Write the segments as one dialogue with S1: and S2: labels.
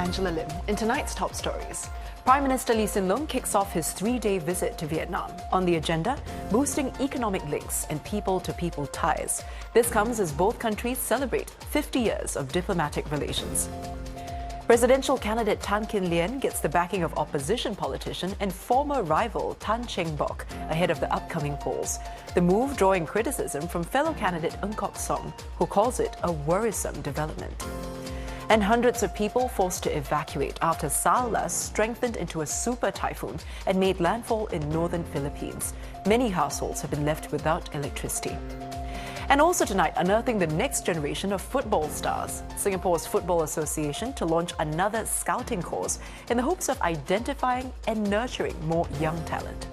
S1: Angela Lim. In tonight's top stories, Prime Minister Lee Hsien Loong kicks off his 3-day visit to Vietnam. On the agenda, boosting economic links and people-to-people ties. This comes as both countries celebrate 50 years of diplomatic relations. Presidential candidate Tan Kin Lian gets the backing of opposition politician and former rival Tan Cheng Bock ahead of the upcoming polls. The move drawing criticism from fellow candidate Ng Kok Song, who calls it a worrisome development. And hundreds of people forced to evacuate after Saolas strengthened into a super typhoon and made landfall in northern Philippines. Many households have been left without electricity. And also tonight, unearthing the next generation of football stars. Singapore's Football Association to launch another scouting course in the hopes of identifying and nurturing more young talent.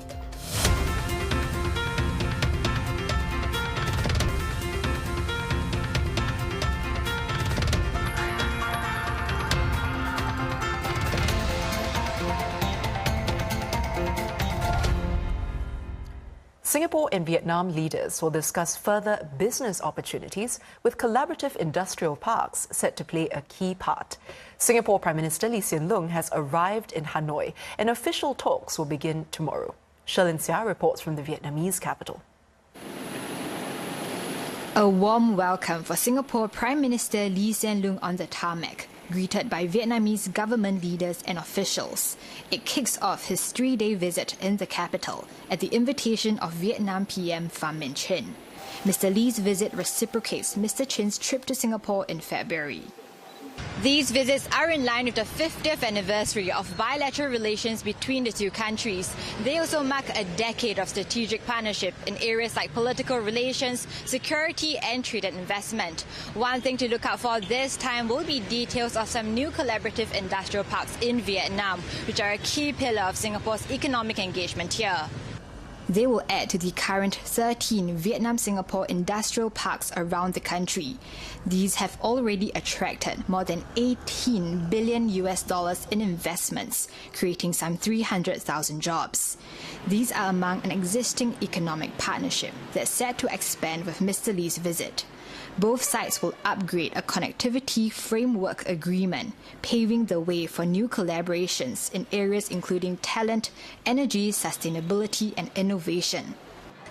S1: Singapore and Vietnam leaders will discuss further business opportunities with collaborative industrial parks set to play a key part. Singapore Prime Minister Lee Hsien Loong has arrived in Hanoi and official talks will begin tomorrow. Sherlyn Sia reports from the Vietnamese capital.
S2: A warm welcome for Singapore Prime Minister Lee Hsien Loong on the tarmac, greeted by Vietnamese government leaders and officials. It kicks off his 3-day visit in the capital at the invitation of Vietnam PM Pham Minh Chinh. Mr. Lee's visit reciprocates Mr. Chin's trip to Singapore in February. These visits are in line with the 50th anniversary of bilateral relations between the two countries. They also mark a decade of strategic partnership in areas like political relations, security and trade and investment. One thing to look out for this time will be details of some new collaborative industrial parks in Vietnam, which are a key pillar of Singapore's economic engagement here. They will add to the current 13 Vietnam-Singapore industrial parks around the country. These have already attracted more than $18 billion in investments, creating some 300,000 jobs. These are among an existing economic partnership that's set to expand with Mr. Lee's visit. Both sides will upgrade a connectivity framework agreement, paving the way for new collaborations in areas including talent, energy, sustainability and innovation.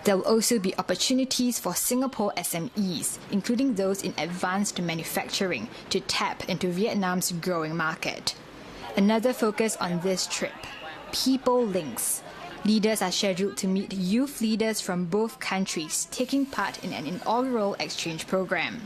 S2: There will also be opportunities for Singapore SMEs, including those in advanced manufacturing, to tap into Vietnam's growing market. Another focus on this trip, people links. Leaders are scheduled to meet youth leaders from both countries, taking part in an inaugural exchange program.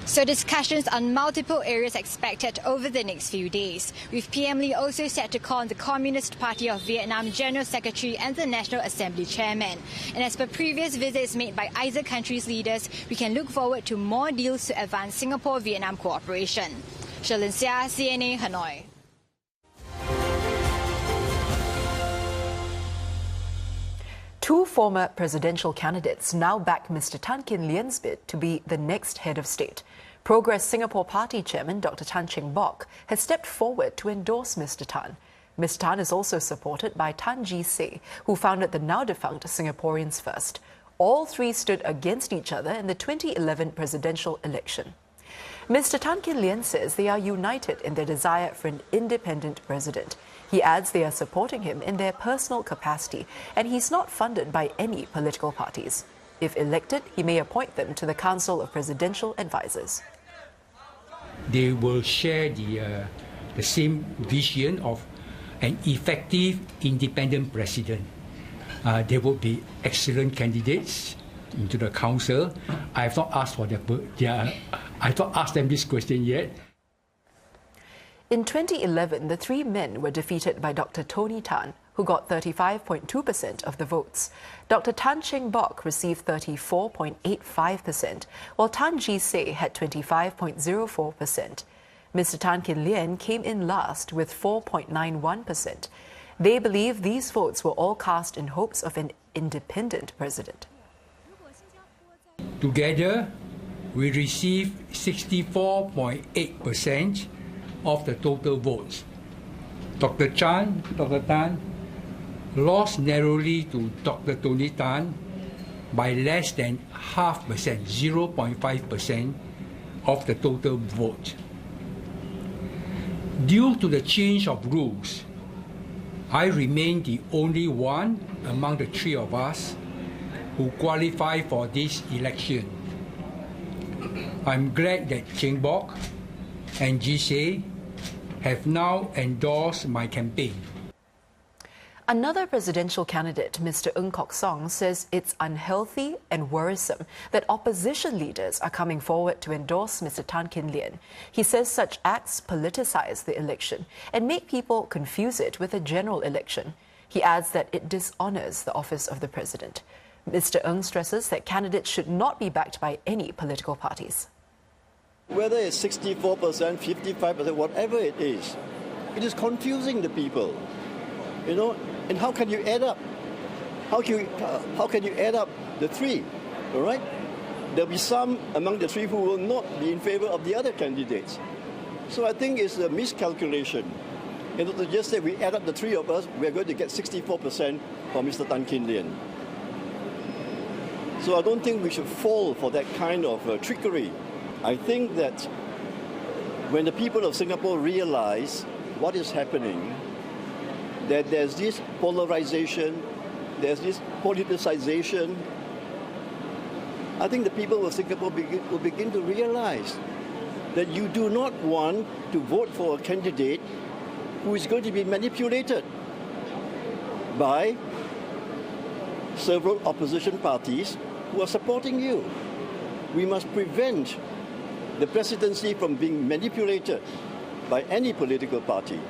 S2: So discussions on multiple areas expected over the next few days, with PM Lee also set to call on the Communist Party of Vietnam General Secretary and the National Assembly Chairman. And as per previous visits made by either country's leaders, we can look forward to more deals to advance Singapore-Vietnam cooperation. Sherlyn Sia, CNA, Hanoi.
S1: Two former presidential candidates now back Mr. Tan Kin Lian's bid to be the next head of state. Progress Singapore Party Chairman Dr. Tan Cheng Bock has stepped forward to endorse Mr. Tan. Mr. Tan is also supported by Tan Jee Sek, who founded the now-defunct Singaporeans First. All three stood against each other in the 2011 presidential election. Mr. Tan Kin Lian says they are united in their desire for an independent president. He adds they are supporting him in their personal capacity and he's not funded by any political parties. If elected, he may appoint them to the Council of Presidential Advisors.
S3: They will share the same vision of an effective, independent president. They will be excellent candidates into the council. I have not asked for I've not asked them this question yet.
S1: In 2011, the three men were defeated by Dr. Tony Tan, who got 35.2% of the votes. Dr. Tan Cheng Bock received 34.85%, while Tan Jee Sek had 25.04%. Mr. Tan Kin Lian came in last with 4.91%. They believe these votes were all cast in hopes of an independent president.
S3: Together, we received 64.8% of the total votes. Dr. Tan lost narrowly to Dr. Tony Tan by less than 0.5%, 0.5% of the total vote. Due to the change of rules, I remain the only one among the three of us who qualify for this election. I'm glad that Cheng Bok and Jise have now endorsed my campaign.
S1: Another presidential candidate, Mr. Ng Kok Song, says it's unhealthy and worrisome that opposition leaders are coming forward to endorse Mr. Tan Kin Lian. He says such acts politicize the election and make people confuse it with a general election. He adds that it dishonors the office of the president. Mr. Ng stresses that candidates should not be backed by any political parties.
S4: Whether it's 64%, 55%, whatever it is confusing the people. You know, and how can you add up? How can you add up the three? All right, there'll be some among the three who will not be in favor of the other candidates. So I think it's a miscalculation. You know, to just say we add up the three of us, we're going to get 64% for Mr. Tan Kin Lian. So I don't think we should fall for that kind of trickery. I think that when the people of Singapore realize what is happening, that there's this polarization, there's this politicization, I think the people of Singapore will begin to realize that you do not want to vote for a candidate who is going to be manipulated by several opposition parties who are supporting you. We must prevent the presidency from being manipulated by any political party.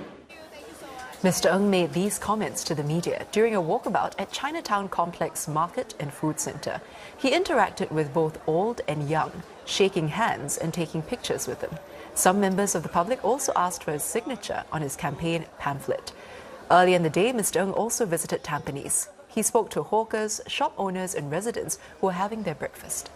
S1: Mr. Ng made these comments to the media during a walkabout at Chinatown Complex Market and Food Centre. He interacted with both old and young, shaking hands and taking pictures with them. Some members of the public also asked for his signature on his campaign pamphlet. Earlier in the day, Mr. Ng also visited Tampines. He spoke to hawkers, shop owners and residents who were having their breakfast.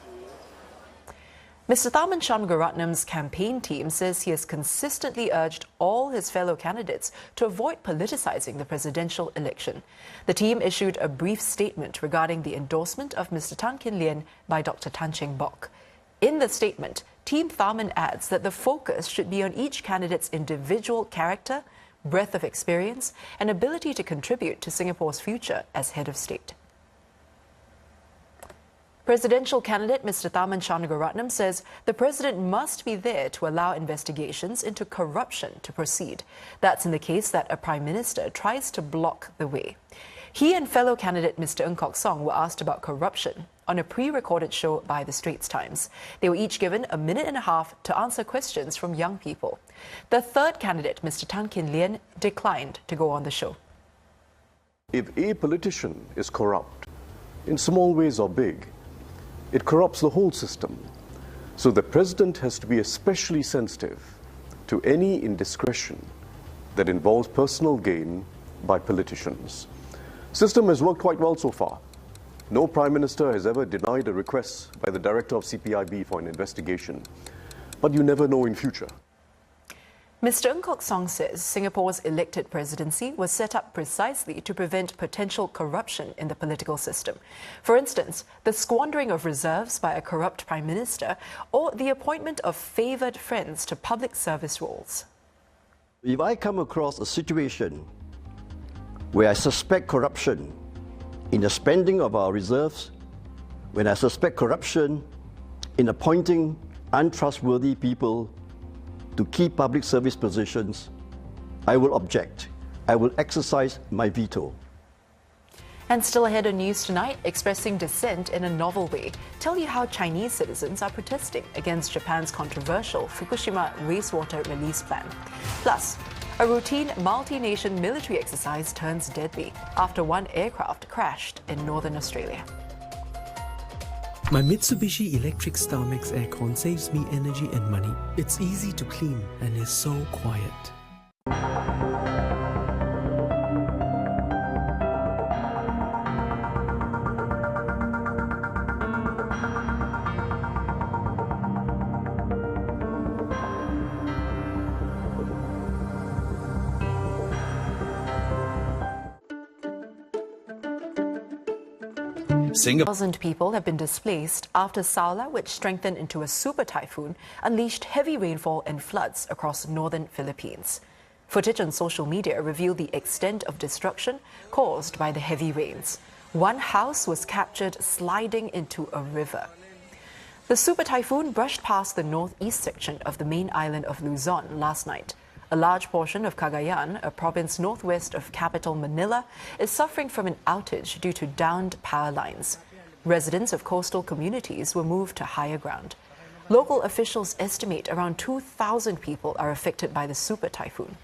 S1: Mr. Tharman Shanmugaratnam's campaign team says he has consistently urged all his fellow candidates to avoid politicizing the presidential election. The team issued a brief statement regarding the endorsement of Mr. Tan Kin Lian by Dr. Tan Cheng Bock. In the statement, Team Tharman adds that the focus should be on each candidate's individual character, breadth of experience, and ability to contribute to Singapore's future as head of state. Presidential candidate Mr. Tharman Shanmugaratnam says the president must be there to allow investigations into corruption to proceed. That's in the case that a prime minister tries to block the way. He and fellow candidate Mr. Ng Kok Song were asked about corruption on a pre-recorded show by the Straits Times. They were each given a minute and a half to answer questions from young people. The third candidate, Mr. Tan Kin Lian, declined to go on the show.
S5: If a politician is corrupt, in small ways or big, it corrupts the whole system. So the president has to be especially sensitive to any indiscretion that involves personal gain by politicians. System has worked quite well so far. No prime minister has ever denied a request by the director of CPIB for an investigation. But you never know in future.
S1: Mr. Ng Kok Song says Singapore's elected presidency was set up precisely to prevent potential corruption in the political system. For instance, the squandering of reserves by a corrupt prime minister or the appointment of favoured friends to public service roles.
S4: If I come across a situation where I suspect corruption in the spending of our reserves, when I suspect corruption in appointing untrustworthy people to key public service positions, I will object. I will exercise my veto.
S1: And still ahead on News Tonight, expressing dissent in a novel way, tell you how Chinese citizens are protesting against Japan's controversial Fukushima wastewater release plan. Plus, a routine multi-nation military exercise turns deadly after one aircraft crashed in northern Australia.
S6: My Mitsubishi Electric StarMax aircon saves me energy and money. It's easy to clean and is so quiet.
S1: Singapore. 1,000 people have been displaced after Saula, which strengthened into a super typhoon, unleashed heavy rainfall and floods across northern Philippines. Footage on social media revealed the extent of destruction caused by the heavy rains. One house was captured sliding into a river. The super typhoon brushed past the northeast section of the main island of Luzon last night. A large portion of Cagayan, a province northwest of capital Manila, is suffering from an outage due to downed power lines. Residents of coastal communities were moved to higher ground. Local officials estimate around 2,000 people are affected by the super typhoon.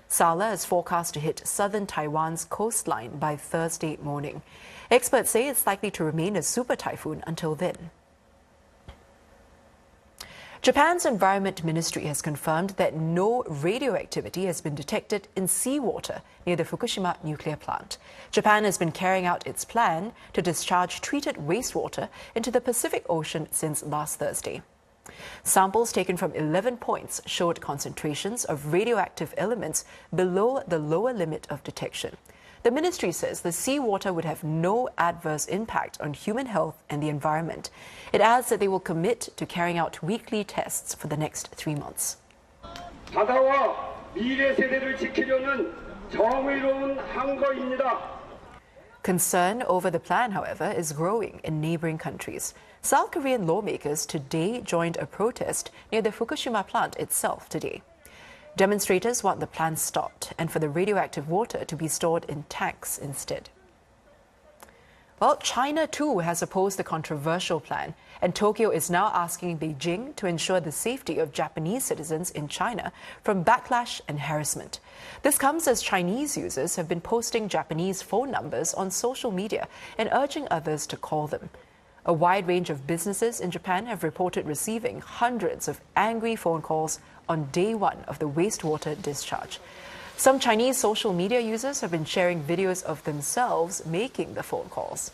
S1: Sala is forecast to hit southern Taiwan's coastline by Thursday morning. Experts say it's likely to remain a super typhoon until then. Japan's Environment Ministry has confirmed that no radioactivity has been detected in seawater near the Fukushima nuclear plant. Japan has been carrying out its plan to discharge treated wastewater into the Pacific Ocean since last Thursday. Samples taken from 11 points showed concentrations of radioactive elements below the lower limit of detection. The ministry says the seawater would have no adverse impact on human health and the environment. It adds that they will commit to carrying out weekly tests for the next 3 months.
S7: 바다와 미래 세대를 지키려는 정의로운 항거입니다.
S1: Concern over the plan, however, is growing in neighboring countries. South Korean lawmakers today joined a protest near the Fukushima plant itself today. Demonstrators want the plan stopped and for the radioactive water to be stored in tanks instead. Well, China too has opposed the controversial plan, and Tokyo is now asking Beijing to ensure the safety of Japanese citizens in China from backlash and harassment. This comes as Chinese users have been posting Japanese phone numbers on social media and urging others to call them. A wide range of businesses in Japan have reported receiving hundreds of angry phone calls on day one of the wastewater discharge. Some Chinese social media users have been sharing videos of themselves making the phone calls.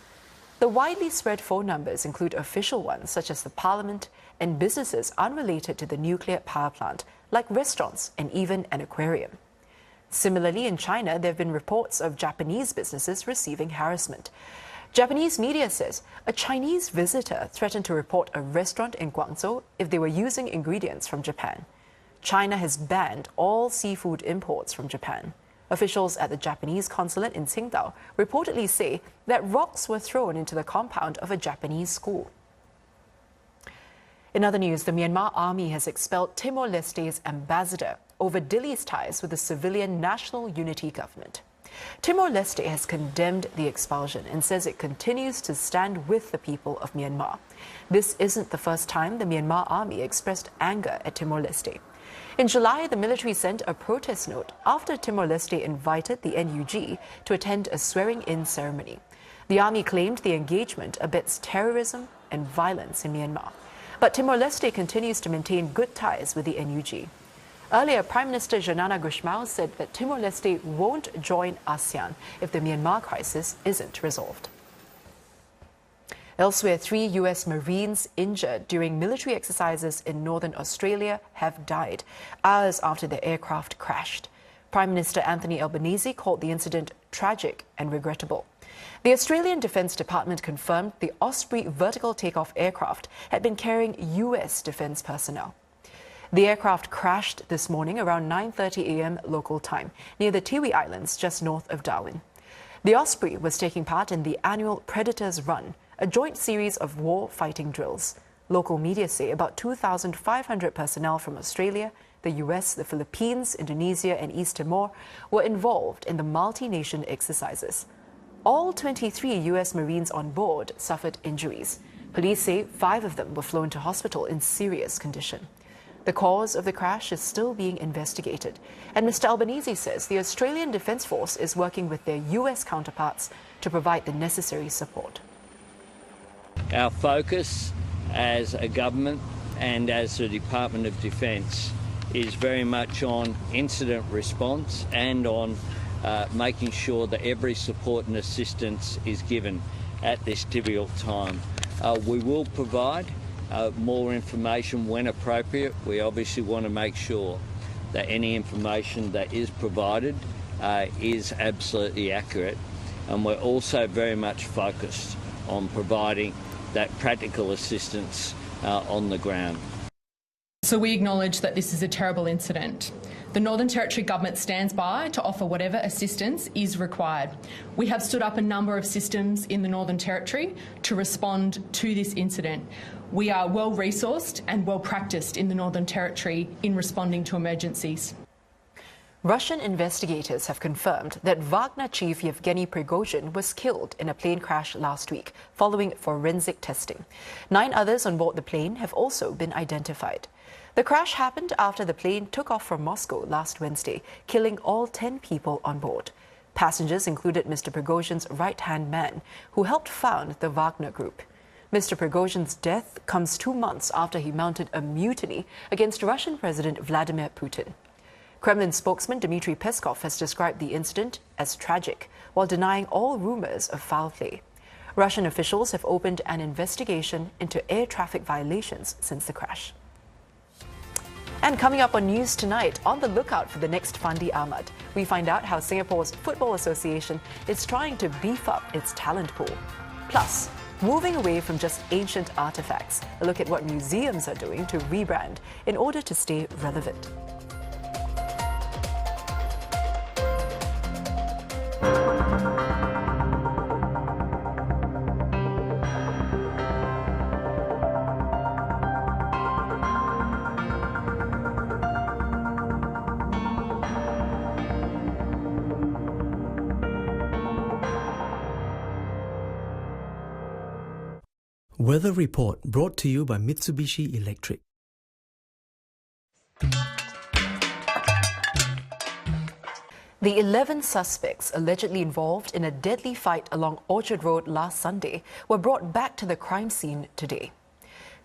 S1: The widely spread phone numbers include official ones such as the parliament and businesses unrelated to the nuclear power plant, like restaurants and even an aquarium. Similarly, in China, there have been reports of Japanese businesses receiving harassment. Japanese media says a Chinese visitor threatened to report a restaurant in Guangzhou if they were using ingredients from Japan. China has banned all seafood imports from Japan. Officials at the Japanese consulate in Qingdao reportedly say that rocks were thrown into the compound of a Japanese school. In other news, the Myanmar army has expelled Timor-Leste's ambassador over Dili's ties with the civilian National Unity government. Timor-Leste has condemned the expulsion and says it continues to stand with the people of Myanmar. This isn't the first time the Myanmar army expressed anger at Timor-Leste. In July, the military sent a protest note after Timor-Leste invited the NUG to attend a swearing-in ceremony. The army claimed the engagement abets terrorism and violence in Myanmar. But Timor-Leste continues to maintain good ties with the NUG. Earlier, Prime Minister Xanana Gusmao said that Timor-Leste won't join ASEAN if the Myanmar crisis isn't resolved. Elsewhere, 3 U.S. Marines injured during military exercises in northern Australia have died, hours after their aircraft crashed. Prime Minister Anthony Albanese called the incident tragic and regrettable. The Australian Defence Department confirmed the Osprey vertical takeoff aircraft had been carrying U.S. defence personnel. The aircraft crashed this morning around 9:30 a.m. local time near the Tiwi Islands just north of Darwin. The Osprey was taking part in the annual Predators Run, a joint series of war-fighting drills. Local media say about 2,500 personnel from Australia, the US, the Philippines, Indonesia and East Timor were involved in the multi-nation exercises. All 23 US Marines on board suffered injuries. Police say 5 of them were flown to hospital in serious condition. The cause of the crash is still being investigated, and Mr. Albanese says the Australian Defence Force is working with their US counterparts to provide the necessary support.
S8: Our focus as a government and as the Department of Defence is very much on incident response and on making sure that every support and assistance is given at this difficult time. We will provide more information when appropriate. We obviously want to make sure that any information that is provided is absolutely accurate, and we're also very much focused on providing that practical assistance on the ground.
S9: So we acknowledge that this is a terrible incident. The Northern Territory Government stands by to offer whatever assistance is required. We have stood up a number of systems in the Northern Territory to respond to this incident. We are well resourced and well practiced in the Northern Territory in responding to emergencies.
S1: Russian investigators have confirmed that Wagner chief Yevgeny Prigozhin was killed in a plane crash last week following forensic testing. 9 others on board the plane have also been identified. The crash happened after the plane took off from Moscow last Wednesday, killing all 10 people on board. Passengers included Mr. Prigozhin's right-hand man, who helped found the Wagner Group. Mr. Prigozhin's death comes 2 months after he mounted a mutiny against Russian President Vladimir Putin. Kremlin spokesman Dmitry Peskov has described the incident as tragic, while denying all rumors of foul play. Russian officials have opened an investigation into air traffic violations since the crash. And coming up on News Tonight, on the lookout for the next Fandi Ahmad, we find out how Singapore's Football Association is trying to beef up its talent pool. Plus, moving away from just ancient artifacts, a look at what museums are doing to rebrand in order to stay relevant.
S6: Weather report brought to you by Mitsubishi Electric.
S1: The 11 suspects allegedly involved in a deadly fight along Orchard Road last Sunday were brought back to the crime scene today.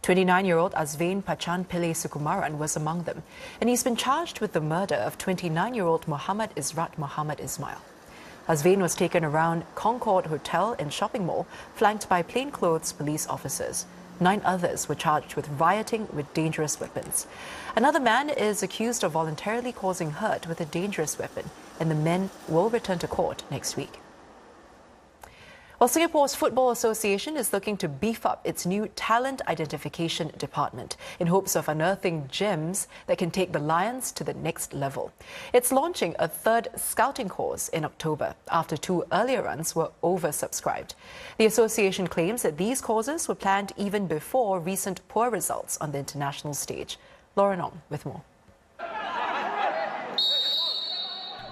S1: 29-year-old Azvain Pachan Pillay Sukumaran was among them, and he's been charged with the murder of 29-year-old Muhammad Israt Muhammad Ismail. Azvain was taken around Concord Hotel and Shopping Mall, flanked by plainclothes police officers. 9 others were charged with rioting with dangerous weapons. Another man is accused of voluntarily causing hurt with a dangerous weapon, and the men will return to court next week. Well, Singapore's Football Association is looking to beef up its new talent identification department in hopes of unearthing gems that can take the Lions to the next level. It's launching a 3rd scouting course in October after 2 earlier runs were oversubscribed. The association claims that these courses were planned even before recent poor results on the international stage. Lauren Ong with more.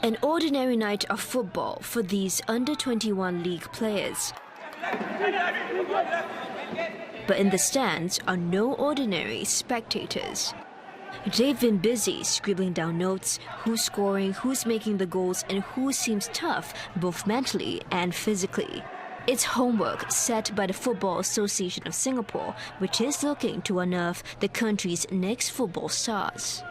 S10: An ordinary night of football for these under-21 league players. But in the stands are no ordinary spectators. They've been busy scribbling down notes, who's scoring, who's making the goals, and who seems tough both mentally and physically. It's homework set by the Football Association of Singapore, which is looking to unearth the country's next football stars.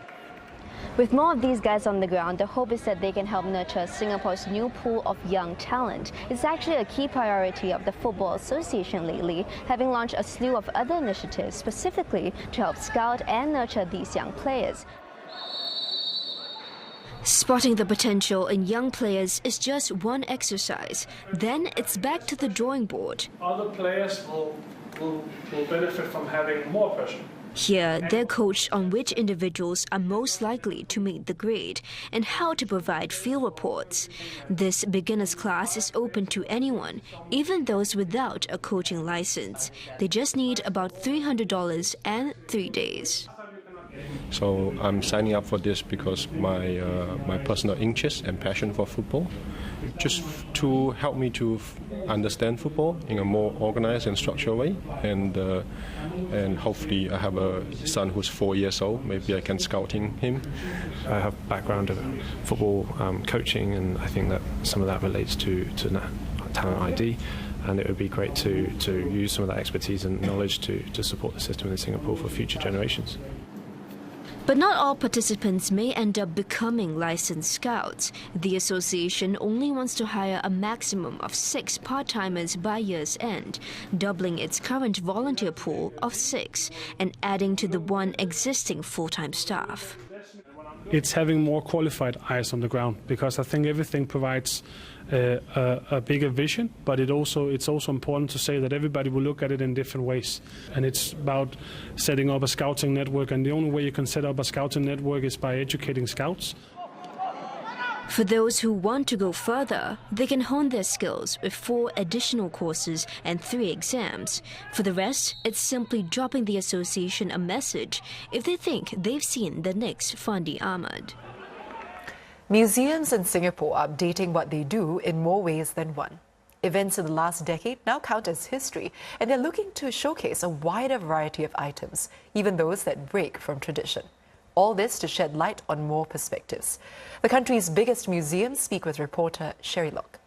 S11: With more of these guys on the ground, the hope is that they can help nurture Singapore's new pool of young talent. It's actually a key priority of the Football Association lately, having launched a slew of other initiatives specifically to help scout and nurture these young players.
S10: Spotting the potential in young players is just one exercise. Then it's back to the drawing board.
S12: Other players will benefit from having more pressure.
S10: Here, they're coached on which individuals are most likely to meet the grade and how to provide field reports. This beginner's class is open to anyone, even those without a coaching license. They just need about $300 and 3 days.
S13: So I'm signing up for this because my personal interest and passion for football, just to help me to understand football in a more organized and structured way, and hopefully I have a son who's 4 years old. Maybe I can scouting him.
S14: I have a background of football coaching, and I think that some of that relates to talent ID. And it would be great to use some of that expertise and knowledge to support the system in Singapore for future generations.
S10: But not all participants may end up becoming licensed scouts. The association only wants to hire a maximum of 6 part-timers by year's end, doubling its current volunteer pool of 6 and adding to the 1 existing full-time staff.
S12: It's having more qualified eyes on the ground, because I think everything provides a bigger vision, but it's also important to say that everybody will look at it in different ways. And it's about setting up a scouting network, and the only way you can set up a scouting network is by educating scouts.
S10: For those who want to go further, they can hone their skills with 4 additional courses and 3 exams. For the rest, it's simply dropping the association a message if they think they've seen the next Fandi Ahmad.
S1: Museums in Singapore are updating what they do in more ways than one. Events in the last decade now count as history, and they're looking to showcase a wider variety of items, even those that break from tradition. All this to shed light on more perspectives. The country's biggest museums speak with reporter Sherry Locke.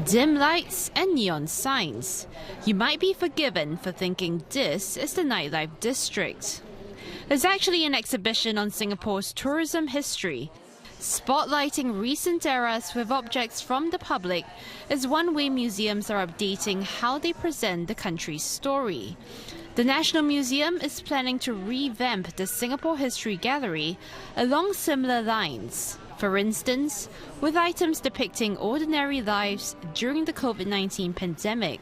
S15: Dim lights and neon signs. You might be forgiven for thinking this is the nightlife district. There's actually an exhibition on Singapore's tourism history. Spotlighting recent eras with objects from the public is one way museums are updating how they present the country's story. The National Museum is planning to revamp the Singapore History Gallery along similar lines. For instance, with items depicting ordinary lives during the COVID-19 pandemic.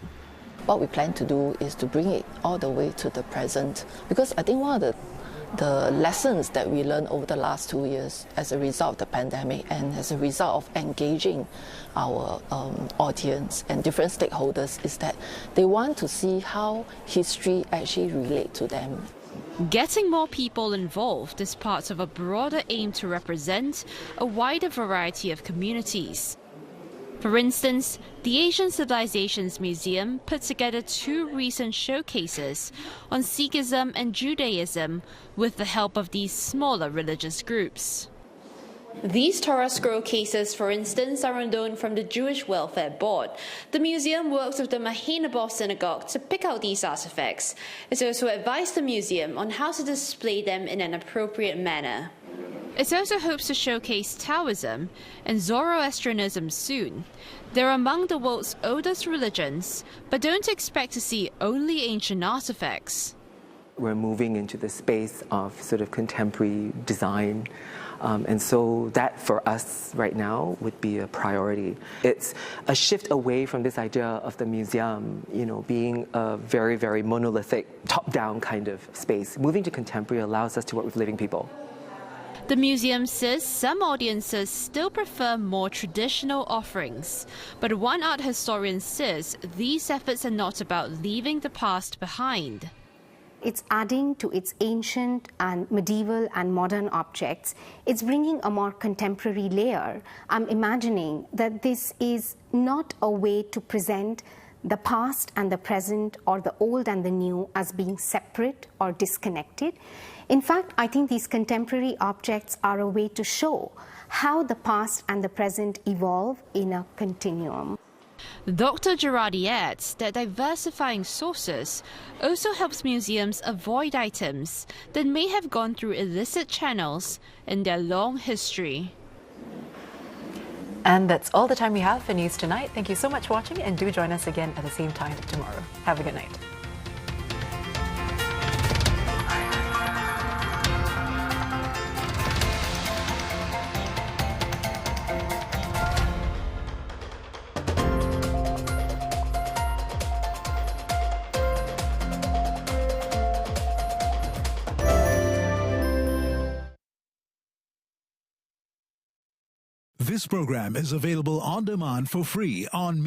S16: What we plan to do is to bring it all the way to the present, because I think one of the lessons that we learned over the last 2 years as a result of the pandemic and as a result of engaging our audience and different stakeholders is that they want to see how history actually relates to them.
S15: Getting more people involved is part of a broader aim to represent a wider variety of communities. For instance, the Asian Civilizations Museum put together 2 recent showcases on Sikhism and Judaism with the help of these smaller religious groups. These Torah scroll cases, for instance, are on loan from the Jewish Welfare Board. The museum works with the Mahenabor Synagogue to pick out these artifacts. It's also advised the museum on how to display them in an appropriate manner. It also hopes to showcase Taoism and Zoroastrianism soon. They're among the world's oldest religions, but don't expect to see only ancient artifacts.
S17: We're moving into the space of sort of contemporary design. And so that for us right now would be a priority. It's a shift away from this idea of the museum, being a very, very monolithic, top-down kind of space. Moving to contemporary allows us to work with living people.
S15: The museum says some audiences still prefer more traditional offerings, but one art historian says these efforts are not about leaving the past behind.
S18: It's adding to its ancient and medieval and modern objects. It's bringing a more contemporary layer. I'm imagining that this is not a way to present the past and the present or the old and the new as being separate or disconnected. In fact, I think these contemporary objects are a way to show how the past and the present evolve in a continuum.
S15: Dr. Gerardi adds that diversifying sources also helps museums avoid items that may have gone through illicit channels in their long history.
S1: And that's all the time we have for News Tonight. Thank you so much for watching, and do join us again at the same time tomorrow. Have a good night.
S19: This program is available on demand for free on